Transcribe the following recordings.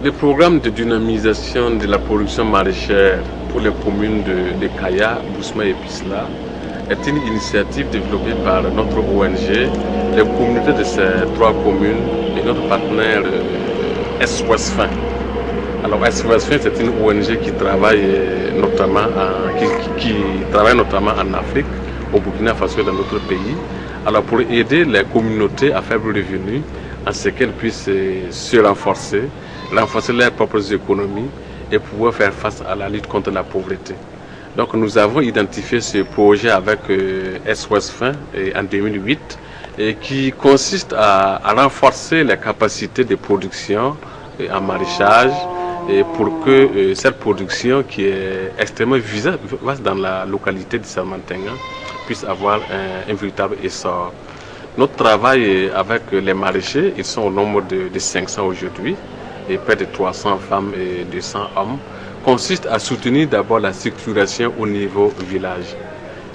Le programme de dynamisation de la production maraîchère pour les communes de Kaya, Bousma et Pisla est une initiative développée par notre ONG, les communautés de ces trois communes et notre partenaire SOS Fin. Alors SOS Fin, c'est une ONG qui travaille notamment en Afrique, au Burkina Faso et dans d'autres pays. Alors pour aider les communautés à faible revenu, à ce qu'elles puissent se renforcer leurs propres économies et pouvoir faire face à la lutte contre la pauvreté. Donc nous avons identifié ce projet avec SOS Fin en 2008 et qui consiste à renforcer les capacités de production en maraîchage et pour que cette production qui est extrêmement vaste dans la localité de Salmantenga puisse avoir un véritable essor. Notre travail avec les maraîchers, ils sont au nombre de 500 aujourd'hui, et près de 300 femmes et 200 hommes, consiste à soutenir d'abord la structuration au niveau village.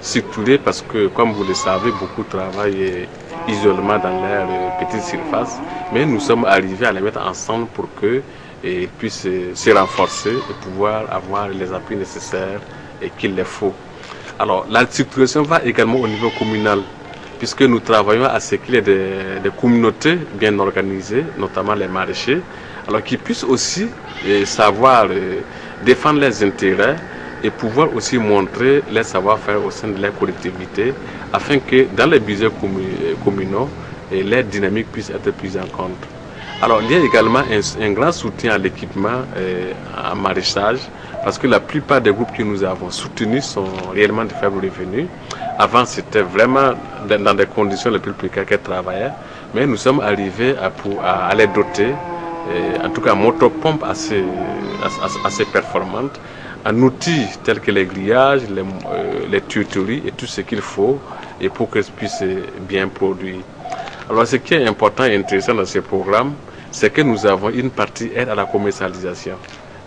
Structurer parce que, comme vous le savez, beaucoup travaillent isolement dans leur petite surface, mais nous sommes arrivés à les mettre ensemble pour qu'ils puissent se renforcer et pouvoir avoir les appuis nécessaires et qu'il les faut. Alors, la structuration va également au niveau communal, puisque nous travaillons à ce qu'il y ait des communautés bien organisées, notamment les maraîchers, alors qu'ils puissent aussi savoir défendre leurs intérêts et pouvoir aussi montrer leur savoir-faire au sein de leur collectivité, afin que dans les budgets communaux, leur dynamique puisse être prise en compte. Alors, il y a également un grand soutien à l'équipement en maraîchage, parce que la plupart des groupes que nous avons soutenus sont réellement de faibles revenus. Avant, c'était vraiment dans des conditions les plus précaires qu'elles travaillaient, mais nous sommes arrivés à les doter, en tout cas motopompe assez performantes, en outils tels que les grillages, les tuyauteries et tout ce qu'il faut et pour qu'elles puissent bien produire. Alors, ce qui est important et intéressant dans ce programme, c'est que nous avons une partie aide à la commercialisation.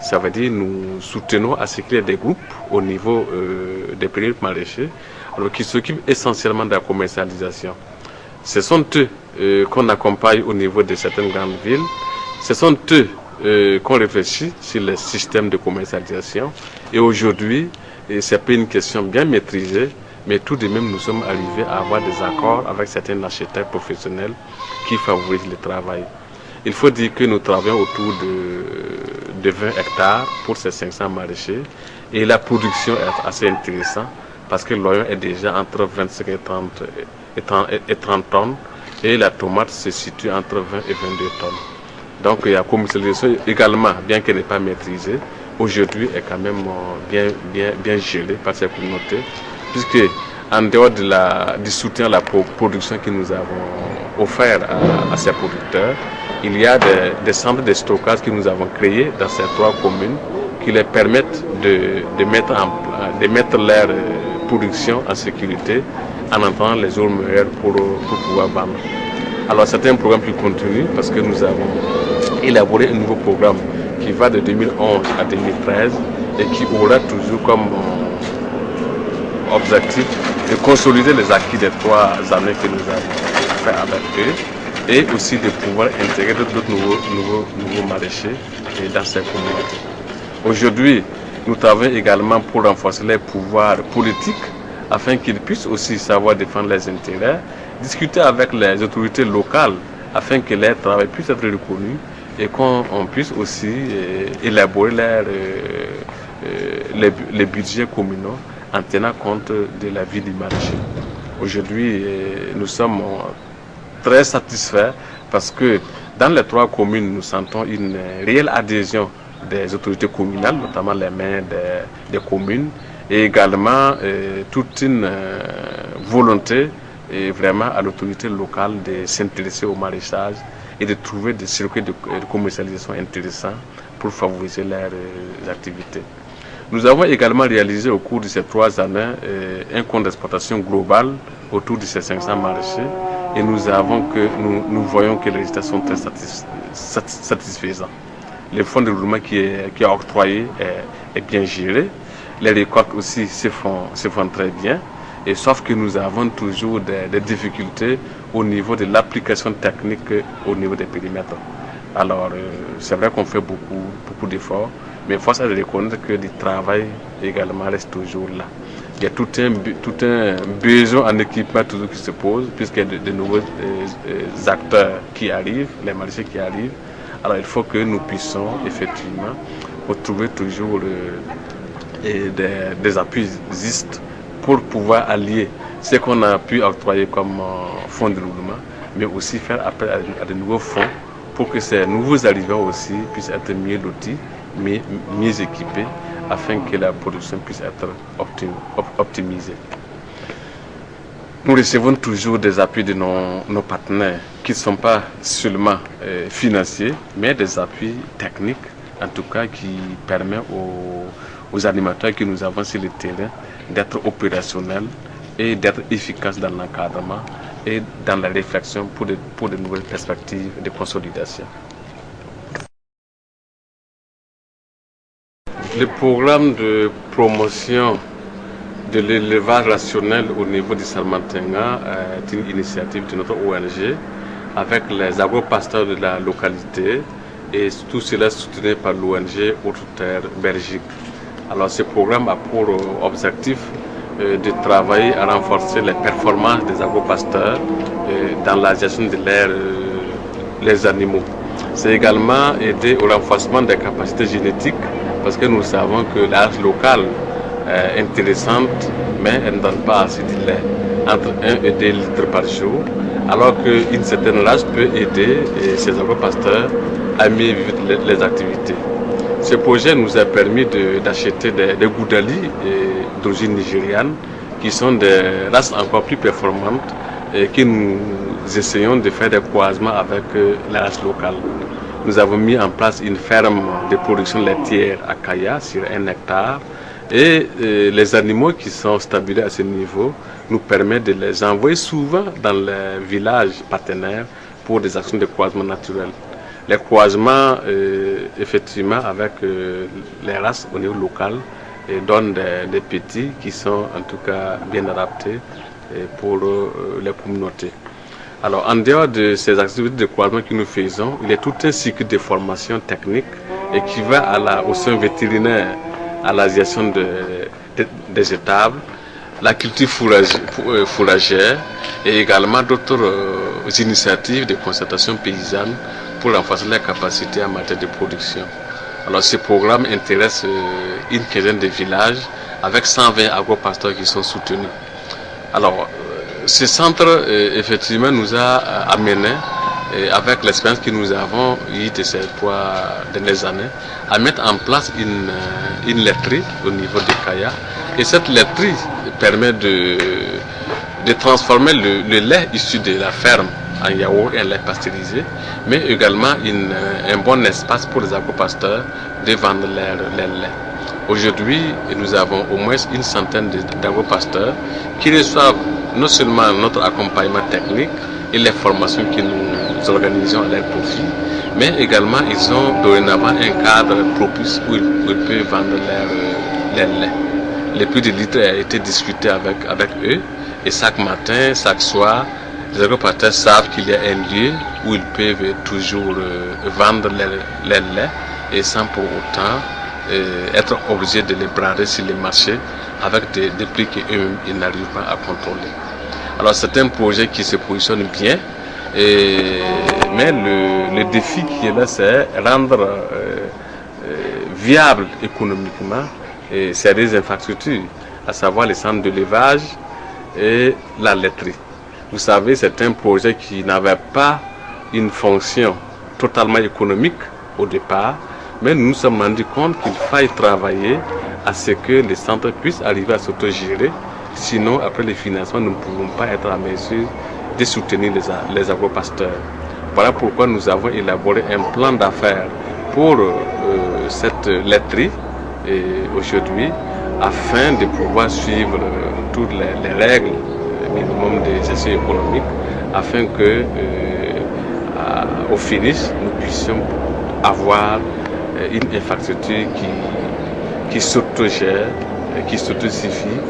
Ça veut dire que nous soutenons à ce qu'il y ait des groupes au niveau des périmètres maraîchers qui s'occupent essentiellement de la commercialisation. Ce sont eux qu'on accompagne au niveau de certaines grandes villes. Ce sont eux qu'on réfléchit sur le système de commercialisation. Et aujourd'hui, ce n'est pas une question bien maîtrisée, mais tout de même, nous sommes arrivés à avoir des accords avec certains acheteurs professionnels qui favorisent le travail. Il faut dire que nous travaillons autour de 20 hectares pour ces 500 maraîchers et la production est assez intéressante parce que l'oignon est déjà entre 25 et 30 tonnes et la tomate se situe entre 20 et 22 tonnes. Donc la commercialisation également, bien qu'elle n'est pas maîtrisée, aujourd'hui est quand même bien gérée par ces communautés, puisque en dehors du soutien à la production que nous avons offert à ces producteurs, il y a des centres de stockage que nous avons créés dans ces trois communes qui les permettent de mettre leur production en sécurité en attendant les jours meilleurs pour pouvoir vendre. Alors c'est un programme qui continue parce que nous avons élaboré un nouveau programme qui va de 2011 à 2013 et qui aura toujours comme objectif de consolider les acquis des 3 années que nous avons fait avec eux et aussi de pouvoir intégrer d'autres nouveaux maraîchers dans ces communautés. Aujourd'hui, nous travaillons également pour renforcer les pouvoirs politiques afin qu'ils puissent aussi savoir défendre leurs intérêts, discuter avec les autorités locales afin que leur travail puisse être reconnu et qu'on puisse aussi élaborer les budgets communaux en tenant compte de la vie du marché. Aujourd'hui, nous sommes très satisfaits parce que dans les 3 communes, nous sentons une réelle adhésion des autorités communales, notamment les maires des communes, et également toute une volonté vraiment à l'autorité locale de s'intéresser au maraîchage et de trouver des circuits de commercialisation intéressants pour favoriser leurs activités. Nous avons également réalisé au cours de ces 3 années un compte d'exploitation global autour de ces 500 maraîchers et nous voyons que les résultats sont très satisfaisants. Le fonds de développement qui est octroyé est bien géré. Les récoltes aussi se font très bien. Et sauf que nous avons toujours des difficultés au niveau de l'application technique au niveau des périmètres. Alors, c'est vrai qu'on fait beaucoup d'efforts, mais force est de reconnaître que le travail également reste toujours là. Il y a tout un besoin en équipement toujours qui se pose, puisqu'il y a de nouveaux acteurs qui arrivent, les marchés qui arrivent. Alors, il faut que nous puissions effectivement retrouver toujours des appuis existent pour pouvoir allier ce qu'on a pu octroyer comme fonds de roulement, mais aussi faire appel à de nouveaux fonds pour que ces nouveaux arrivants aussi puissent être mieux lotis, mieux équipés, afin que la production puisse être optimisée. Nous recevons toujours des appuis de nos partenaires qui ne sont pas seulement financiers, mais des appuis techniques, en tout cas qui permettent aux animateurs que nous avons sur le terrain d'être opérationnels et d'être efficaces dans l'encadrement et dans la réflexion pour de nouvelles perspectives de consolidation. Le programme de promotion de l'élevage rationnel au niveau du Salmantenga est une initiative de notre ONG avec les agro-pasteurs de la localité et tout cela soutenu par l'ONG Autre Terre Belgique. Alors ce programme a pour objectif de travailler à renforcer les performances des agro-pasteurs dans la gestion de leurs animaux. C'est également aider au renforcement des capacités génétiques parce que nous savons que la race locale est intéressante, mais elle ne donne pas assez de lait, entre 1 et 2 litres par jour, alors qu'une certaine race peut aider ces agro-pasteurs à mieux vivre les activités. Ce projet nous a permis d'acheter des Goudali d'origine nigériane qui sont des races encore plus performantes et que nous essayons de faire des croisements avec la race locale. Nous avons mis en place une ferme de production laitière à Kaya sur 1 hectare et les animaux qui sont stabilisés à ce niveau nous permettent de les envoyer souvent dans les villages partenaires pour des actions de croisement naturel. Les croisements, effectivement, avec les races au niveau local donnent des petits qui sont en tout cas bien adaptés pour les communautés. Alors, en dehors de ces activités de croisement que nous faisons, il y a tout un cycle de formation technique et qui va au soins vétérinaire, à la gestion des étables, la culture fourragère et également d'autres initiatives de concertation paysanne pour renforcer les capacités en matière de production. Alors ce programme intéresse une quinzaine de villages avec 120 agro-pasteurs qui sont soutenus. Alors ce centre effectivement nous a amené avec l'expérience que nous avons eue de ces 3 dernières années à mettre en place une laiterie au niveau de Kaya et cette laiterie permet de transformer le lait issu de la ferme en yaourt et en lait pasteurisé, mais également un bon espace pour les agro-pasteurs de vendre leur lait. Aujourd'hui, nous avons au moins une centaine d'agro-pasteurs qui reçoivent non seulement notre accompagnement technique et les formations que nous organisons à leur profit, mais également ils ont dorénavant un cadre propice où ils peuvent vendre leur lait. Le prix de litre a été discuté avec eux et chaque matin, chaque soir, les agro-pasteurs savent qu'il y a un lieu où ils peuvent toujours vendre leur lait et sans pour autant être obligés de les brader sur les marchés avec des prix qu'eux-mêmes n'arrivent pas à contrôler. Alors c'est un projet qui se positionne bien, mais le défi qui est là, c'est rendre viable économiquement ces infrastructures, à savoir les centres d'élevage et la laiterie. Vous savez, c'est un projet qui n'avait pas une fonction totalement économique au départ, mais nous nous sommes rendus compte qu'il faille travailler à ce que les centres puissent arriver à s'autogérer. Sinon, après le financement, nous ne pouvons pas être en mesure de soutenir les agro-pasteurs. Voilà pourquoi nous avons élaboré un plan d'affaires pour cette laiterie aujourd'hui, afin de pouvoir suivre toutes les règles minimum de gestion économique, afin que au finish, nous puissions avoir une infrastructure qui s'autogère, qui s'autosuffit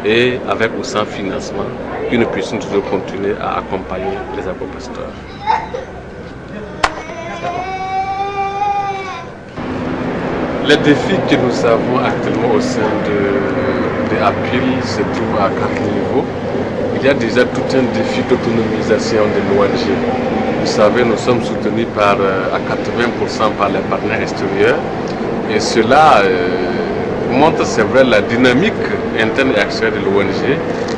et avec ou sans financement, que nous puissions toujours continuer à accompagner les agro-pasteurs. Les défis que nous avons actuellement au sein de APIL se trouvent à 4 niveaux. Il y a déjà tout un défi d'autonomisation de l'ONG. Vous savez, nous sommes soutenus à 80% par les partenaires extérieurs. Et cela montre, c'est vrai, la dynamique interne et extérieure de l'ONG.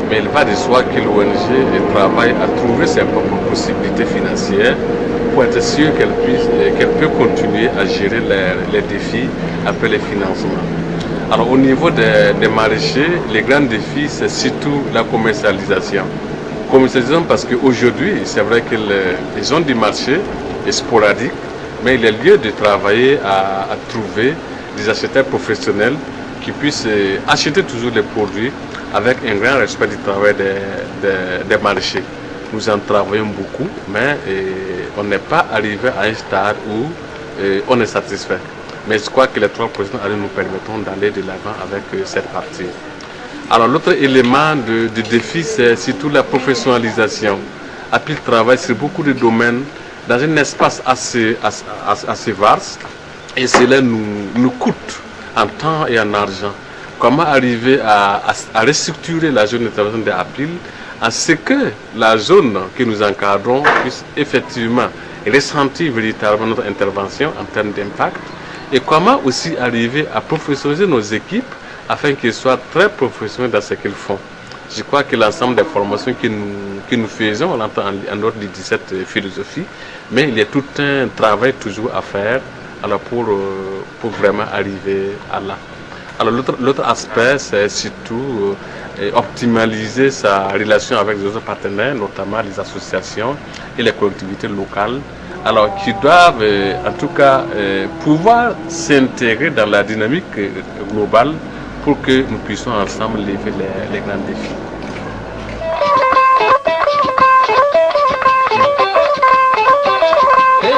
Mais il va de soi que l'ONG travaille à trouver ses propres possibilités financières pour être sûr qu'elle peut continuer à gérer les défis après les financements. Alors au niveau des maraîchers, les grands défis, c'est surtout la commercialisation. Commercialisation parce qu'aujourd'hui, c'est vrai que les zones du marché est sporadique, mais il y a lieu de travailler à trouver des acheteurs professionnels qui puissent acheter toujours les produits avec un grand respect du travail des maraîchers. Nous en travaillons beaucoup, mais on n'est pas arrivé à un stade où on est satisfait. Mais je crois que les 3 prochaines années nous permettront d'aller de l'avant avec cette partie. Alors l'autre élément de défi, c'est surtout la professionnalisation. APIL travaille sur beaucoup de domaines dans un espace assez vaste et cela nous coûte en temps et en argent. Comment arriver à restructurer la zone d'intervention de APIL à ce que la zone que nous encadrons puisse effectivement ressentir véritablement notre intervention en termes d'impact et comment aussi arriver à professionnaliser nos équipes afin qu'ils soient très professionnels dans ce qu'ils font. Je crois que l'ensemble des formations que nous faisons, on entend en dehors de cette philosophie, mais il y a tout un travail toujours à faire alors pour vraiment arriver à là. Alors l'autre aspect, c'est surtout optimaliser sa relation avec les autres partenaires, notamment les associations et les collectivités locales, alors qui doivent en tout cas pouvoir s'intégrer dans la dynamique globale pour que nous puissions ensemble lever les grands défis. Hey,